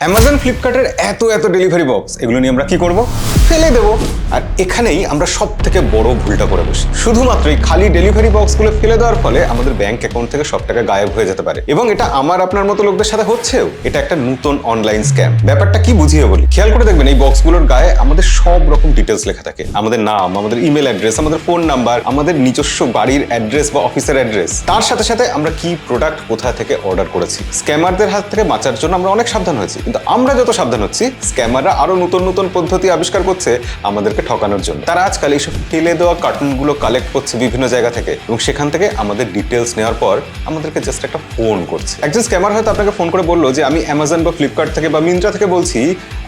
Amazon ফ্লিপকার্টের এত delivery box এগুলো নিয়ে আমরা কি করব? ফেলে দেবো। আর এখানেই আমরা সব থেকে বড় ভুলটা করে বসি। শুধুমাত্রই খালি ডেলিভারি বক্সগুলো ফেলে দেওয়ার ফলে আমাদের ব্যাংক অ্যাকাউন্ট থেকে সব টাকা গায়েব হয়ে যেতে পারে, এবং এটা আমার আপনার মতো লোকদের সাথে হচ্ছেও। এটা একটা নতুন অনলাইন স্ক্যাম। ব্যাপারটা কি বুঝিয়ে বলি, খেয়াল করে দেখবেন এই বক্সগুলোর গায়ে আমাদের সব রকম ডিটেলস লেখা থাকে। আমাদের নাম, আমাদের ইমেল অ্যাড্রেস, আমাদের ফোন নাম্বার, আমাদের নিজস্ব বাড়ির অ্যাড্রেস বা অফিসের অ্যাড্রেস। তার সাথে সাথে আমরা কি প্রোডাক্ট কোথা থেকে অর্ডার করেছি। স্ক্যামারদের হাত থেকে বাঁচার জন্য আমরা অনেক সাবধান হয়েছি, কিন্তু আমরা যত সাবধান হচ্ছি, স্ক্যামাররা আরো নতুন পদ্ধতি আবিষ্কার করছে আমাদেরকে ঠকানোর জন্য। তারা আজকাল এইসব ফেলে দেওয়া কার্টুনগুলো কালেক্ট করছে বিভিন্ন জায়গা থেকে, এবং সেখান থেকে আমাদের ডিটেলস নেওয়ার পর আমাদেরকে জাস্ট একটা ফোন করছে। একজন স্ক্যামার হয়তো আপনাকে ফোন করে বললো যে আমি অ্যামাজন বা ফ্লিপকার্ট থেকে বা মিন্ত্রা থেকে বলছি,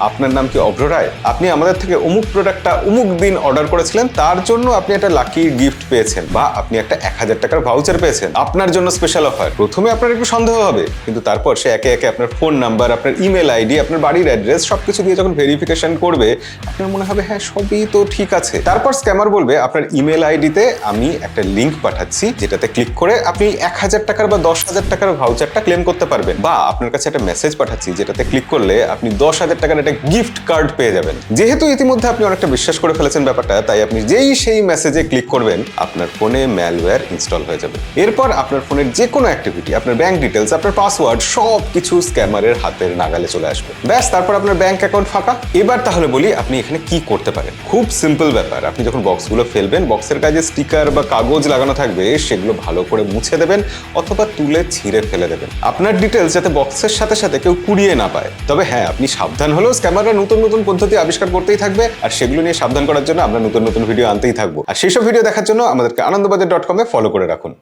আপনার নাম কি অভ্র রায়, আপনি আমাদের থেকে অমুক প্রোডাক্টটা অমুক দিন অর্ডার করেছিলেন, তার জন্য আপনি একটা লাকি গিফট পেয়েছেন, বা আপনি একটা 1000 টাকার ভাউচার পেয়েছেন, আপনার জন্য স্পেশাল অফার। প্রথমে আপনার একটু সন্দেহ হবে, কিন্তু তারপর সে একে একে আপনার ফোন নাম্বার, আপনার ইমেল আইডি, আপনার বাড়ির অ্যাড্রেস সবকিছু দিয়ে যখন ভেরিফিকেশন করবে, আপনার মনে হবে হ্যাঁ সবই তো ঠিক আছে। তারপর স্ক্যামার বলবে আপনার ইমেল আইডিতে আমি একটা লিঙ্ক পাঠাচ্ছি, যেটাতে ক্লিক করে আপনি 1000 টাকার বা 10,000 টাকার ভাউচারটা ক্লেম করতে পারবেন, বা আপনার কাছে একটা মেসেজ পাঠাচ্ছি যেটাতে ক্লিক করলে আপনি 10,000 টাকার একটা গিফট কার্ড পেয়ে যাবেন। যেহেতু ইতিমধ্যে আপনি অনেকটা বিশ্বাস করে ফেলেছেন ব্যাপারটা, তাই আপনি সেই মেসেজে ক্লিক করবেন, আপনার ফোনে ম্যালওয়্যার ইনস্টল হয়ে যাবে। এরপর আপনার ফোনের যে কোনো অ্যাক্টিভিটি, আপনার ব্যাংক ডিটেলস, আপনার পাসওয়ার্ড সব কিছু স্ক্যামারের হাতের নাগালে চলে আসবে। ব্যাস, তারপর আপনার ব্যাংক অ্যাকাউন্ট ফাঁকা। এবার তাহলে বলি আপনি এখানে কি করতে পারেন। খুব সিম্পল ব্যাপার। আপনি যখন বক্সগুলো ফেলবেন, বক্সের কাছে স্টিকার বা কাগজ লাগানো থাকবে, সেগুলো ভালো করে মুছে দেবেন অথবা তুলে ছিঁড়ে ফেলে দেবেন, আপনার ডিটেলস যাতে বক্সের সাথে সাথে কেউ কুড়িয়ে না পায়। তবে হ্যাঁ, আপনি সাবধান হলেও স্ক্যামাররা নতুন পদ্ধতি আবিষ্কার করতেই থাকবে, আর সেগুলো নিয়ে সাবধান করার জন্য আমরা নতুন ভিডিও আনতেই থাকবো। আর সেই সব ভিডিও দেখার জন্য আমাদেরকে আনন্দবাজার.com ফলো করে রাখুন।